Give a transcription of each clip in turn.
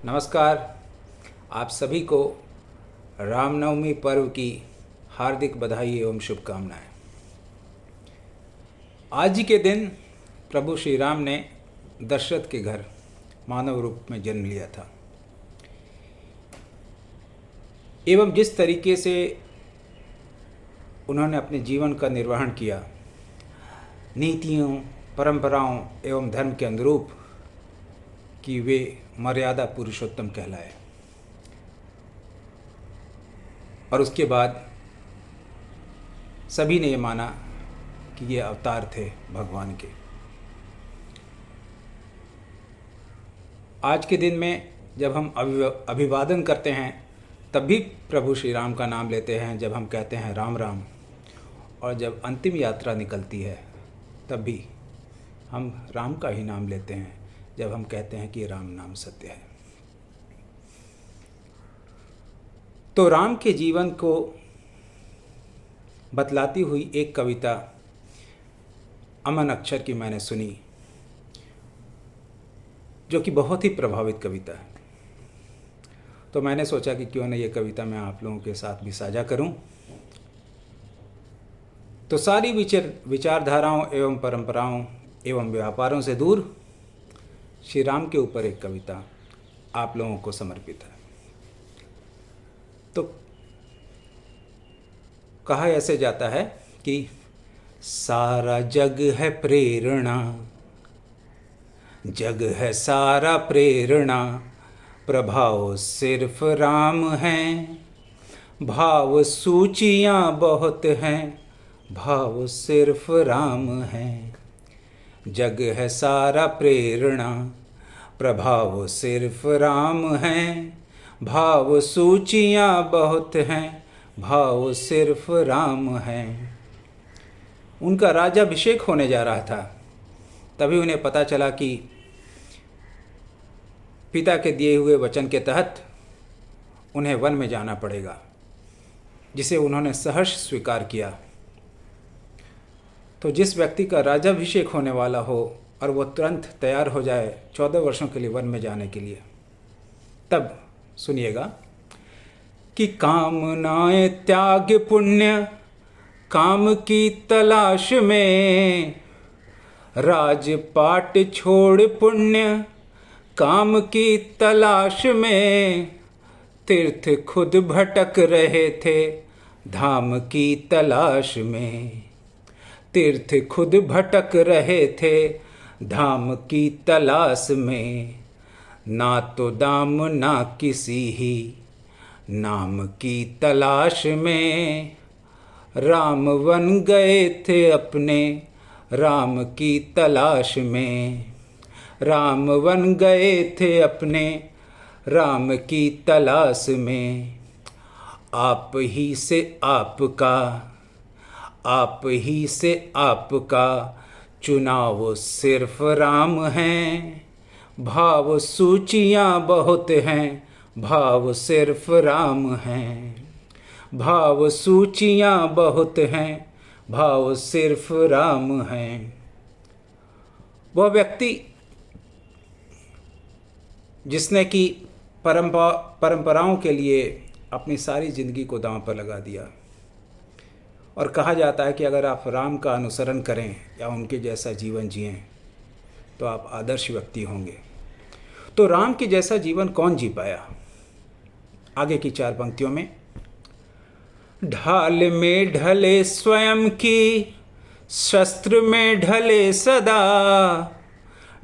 नमस्कार। आप सभी को रामनवमी पर्व की हार्दिक बधाई एवं शुभकामनाएं। आज ही के दिन प्रभु श्री राम ने दशरथ के घर मानव रूप में जन्म लिया था एवं जिस तरीके से उन्होंने अपने जीवन का निर्वहन किया, नीतियों, परंपराओं एवं धर्म के अनुरूप कि वे मर्यादा पुरुषोत्तम कहलाए। और उसके बाद सभी ने ये माना कि ये अवतार थे भगवान के। आज के दिन में जब हम अभिवादन करते हैं तब भी प्रभु श्री राम का नाम लेते हैं, जब हम कहते हैं राम राम। और जब अंतिम यात्रा निकलती है तब भी हम राम का ही नाम लेते हैं, जब हम कहते हैं कि राम नाम सत्य है। तो राम के जीवन को बतलाती हुई एक कविता अमन अक्षर की मैंने सुनी, जो कि बहुत ही प्रभावित कविता है। तो मैंने सोचा कि क्यों न ये कविता मैं आप लोगों के साथ भी साझा करूं। तो सारी विचारधाराओं एवं परंपराओं एवं व्यापारों से दूर श्री राम के ऊपर एक कविता आप लोगों को समर्पित है। तो कहा ऐसे जाता है कि सारा जग है प्रेरणा, जग है सारा प्रेरणा, प्रभाव सिर्फ राम हैं, भाव सूचियाँ बहुत हैं, भाव सिर्फ राम हैं। जग है सारा प्रेरणा, प्रभाव सिर्फ राम हैं, भाव सूचियाँ बहुत हैं, भाव सिर्फ राम हैं। उनका राज्याभिषेक होने जा रहा था, तभी उन्हें पता चला कि पिता के दिए हुए वचन के तहत उन्हें वन में जाना पड़ेगा, जिसे उन्होंने सहर्ष स्वीकार किया। तो जिस व्यक्ति का राज्याभिषेक होने वाला हो और वो तुरंत तैयार हो जाए 14 वर्षों के लिए वन में जाने के लिए, तब सुनिएगा कि कामनाएं त्याग पुण्य, काम की तलाश में, राजपाट छोड़ पुण्य, काम की तलाश में, तीर्थ खुद भटक रहे थे धाम की तलाश में, तीर्थ खुद भटक रहे थे धाम की तलाश में, ना तो दाम ना किसी ही नाम की तलाश में, राम वन गए थे अपने राम की तलाश में, राम वन गए थे अपने राम की तलाश में। आप ही से आपका, आप ही से आपका चुनाव सिर्फ राम हैं, भाव सूचियाँ बहुत हैं, भाव सिर्फ राम हैं, भाव सूचियाँ बहुत हैं, भाव सिर्फ राम हैं। वह व्यक्ति जिसने कि परंपराओं के लिए अपनी सारी ज़िंदगी को दांव पर लगा दिया। और कहा जाता है कि अगर आप राम का अनुसरण करें या उनके जैसा जीवन जिएं तो आप आदर्श व्यक्ति होंगे। तो राम के जैसा जीवन कौन जी पाया? आगे की 4 पंक्तियों में, ढाल में ढले स्वयं की, शस्त्र में ढले सदा,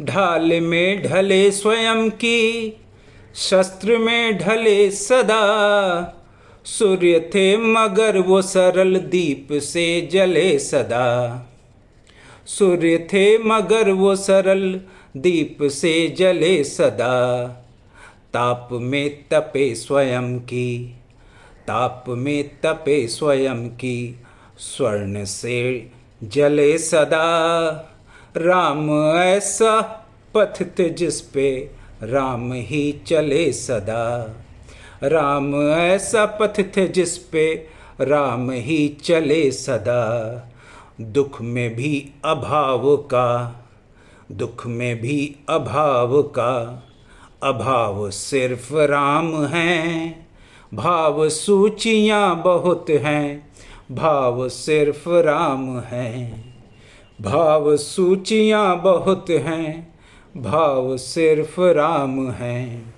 ढाल में ढले स्वयं की, शस्त्र में ढले सदा, सूर्य थे मगर वो सरल दीप से जले सदा, सूर्य थे मगर वो सरल दीप से जले सदा, ताप में तपे स्वयं की, ताप में तपे स्वयं की, स्वर्ण से जले सदा, राम ऐसा पथ थे जिस पे राम ही चले सदा, राम ऐसा पथ थे जिस पे राम ही चले सदा, दुख में भी अभाव का, दुख में भी अभाव का, अभाव सिर्फ राम हैं, भाव सूचियाँ बहुत हैं, भाव सिर्फ राम हैं। भाव सूचियाँ बहुत हैं, भाव सिर्फ राम हैं।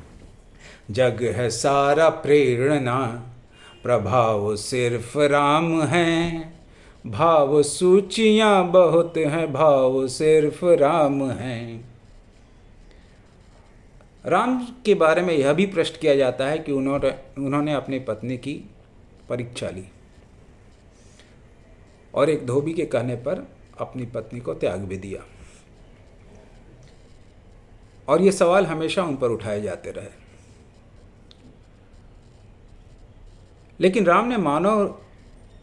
जग है सारा प्रेरणा, प्रभाव सिर्फ राम हैं। भाव सूचियाँ बहुत हैं, भाव सिर्फ राम हैं। राम के बारे में यह भी प्रश्न किया जाता है कि उन्होंने अपनी पत्नी की परीक्षा ली और एक धोबी के कहने पर अपनी पत्नी को त्याग भी दिया, और ये सवाल हमेशा उन पर उठाए जाते रहे। लेकिन राम ने मानव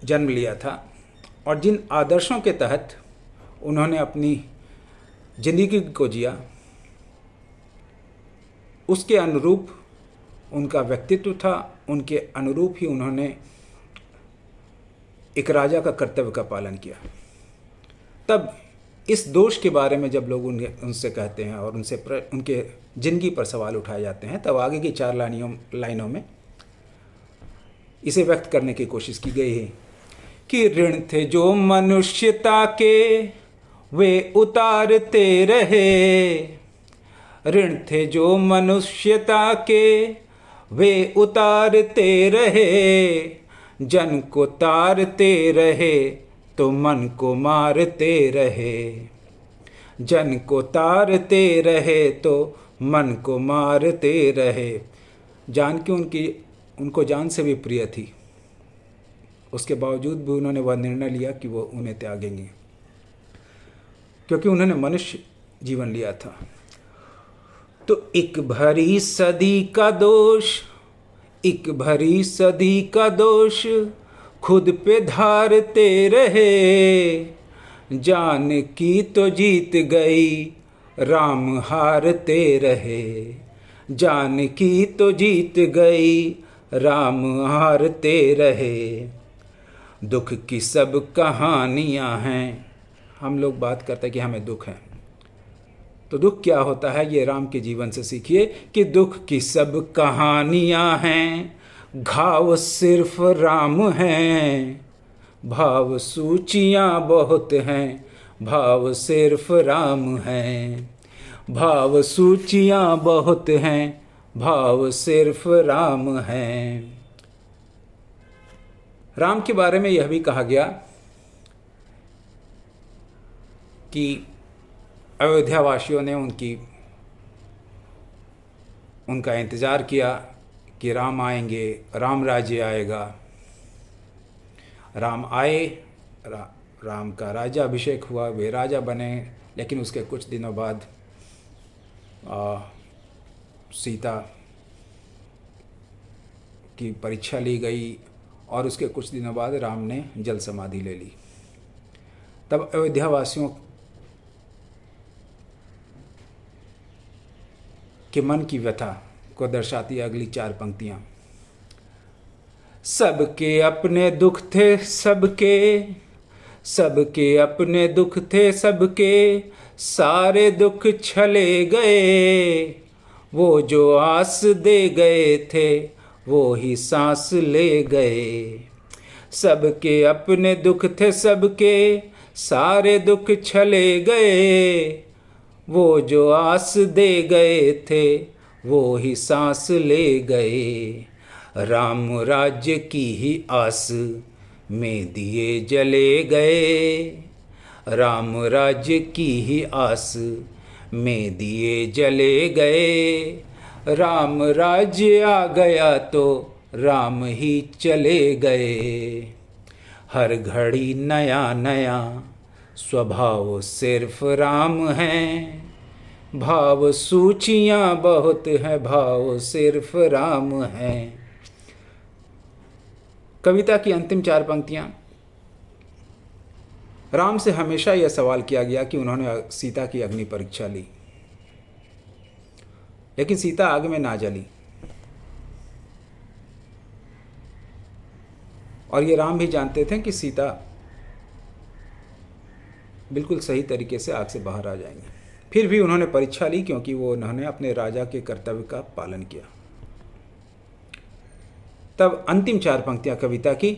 जन्म लिया था और जिन आदर्शों के तहत उन्होंने अपनी जिंदगी को जिया, उसके अनुरूप उनका व्यक्तित्व था, उनके अनुरूप ही उन्होंने एक राजा का कर्तव्य का पालन किया। तब इस दोष के बारे में जब लोग उनसे कहते हैं और उनके जिंदगी पर सवाल उठाए जाते हैं, तब आगे की 4 लाइनों में इसे व्यक्त करने की कोशिश की गई है कि ऋण थे जो मनुष्यता के वे उतारते रहे। ऋण थे जो मनुष्यता के वे उतारते रहे। जन को तारते रहे तो मन को मारते रहे। जन को तारते रहे तो मन को मारते रहे। जानकी उनको जान से भी प्रिय थी, उसके बावजूद भी उन्होंने वह निर्णय लिया कि वो उन्हें त्यागेंगे, क्योंकि उन्होंने मनुष्य जीवन लिया था। तो एक भरी सदी का दोष, एक भरी सदी का दोष खुद पे धारते रहे। जान की तो जीत गई, राम हारते रहे। जान की तो जीत गई, राम हारते रहे। दुख की सब कहानियाँ हैं। हम लोग बात करते हैं कि हमें दुख है, तो दुख क्या होता है ये राम के जीवन से सीखिए कि दुख की सब कहानियाँ हैं, घाव सिर्फ राम हैं। भाव सूचियाँ बहुत हैं, भाव सिर्फ राम हैं। भाव सूचियाँ बहुत हैं, भाव सिर्फ राम हैं। राम के बारे में यह भी कहा गया कि अयोध्या वासियों ने उनका इंतज़ार किया कि राम आएंगे, राम राज्य आएगा। राम आए, राम का राजा अभिषेक हुआ, वे राजा बने। लेकिन उसके कुछ दिनों बाद सीता की परीक्षा ली गई और उसके कुछ दिनों बाद राम ने जल समाधि ले ली। तब अयोध्या वासियों के मन की व्यथा को दर्शाती अगली 4 पंक्तियां। सबके अपने दुख थे सबके, सबके अपने दुख थे सबके, सारे दुख छले गए। वो जो आस दे गए थे वो ही सांस ले गए। सबके अपने दुख थे सबके, सारे दुख छले गए। वो जो आस दे गए थे वो ही सांस ले गए। राम राज्य की ही आस में दिए जले गए। राम राज्य की ही आस में दिए जले गए। राम राज्य आ गया तो राम ही चले गए। हर घड़ी नया नया स्वभाव सिर्फ राम है। भाव सूचियाँ बहुत हैं, भाव सिर्फ राम हैं। कविता की अंतिम 4 पंक्तियाँ। राम से हमेशा यह सवाल किया गया कि उन्होंने सीता की अग्नि परीक्षा ली, लेकिन सीता आग में ना जली। और ये राम भी जानते थे कि सीता बिल्कुल सही तरीके से आग से बाहर आ जाएंगे। फिर भी उन्होंने परीक्षा ली, क्योंकि वो उन्होंने अपने राजा के कर्तव्य का पालन किया। तब अंतिम 4 पंक्तियां कविता की।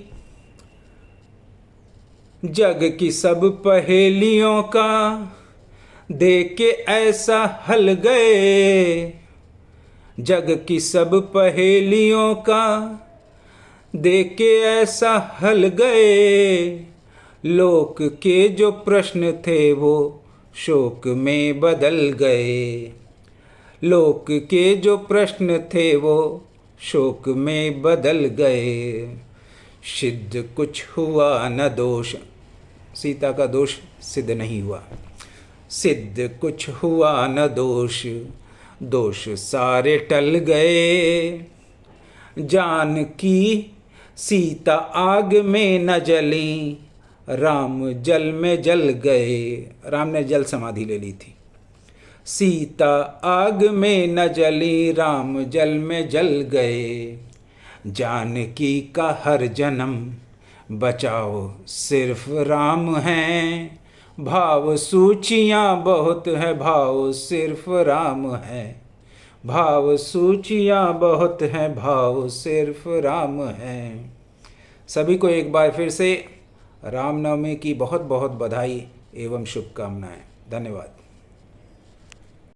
जग की सब पहेलियों का देख के ऐसा हल गए, जग की सब पहेलियों का देख के ऐसा हल गए, लोक के जो प्रश्न थे वो शोक में बदल गए, लोक के जो प्रश्न थे वो शोक में बदल गए। सिद्ध कुछ हुआ न दोष, सीता का दोष सिद्ध नहीं हुआ। सिद्ध कुछ हुआ न दोष, दोष सारे टल गए। जानकी सीता आग में न जली, राम जल में जल गए। राम ने जल समाधि ले ली थी। सीता आग में न जली, राम जल में जल गए। जानकी का हर जन्म बचाओ सिर्फ राम है, भाव सूचियाँ बहुत है, भाव सिर्फ राम है, भाव सूचियाँ बहुत हैं, भाव सिर्फ राम है। सभी को एक बार फिर से रामनवमी की बहुत बहुत बधाई एवं शुभकामनाएं। धन्यवाद।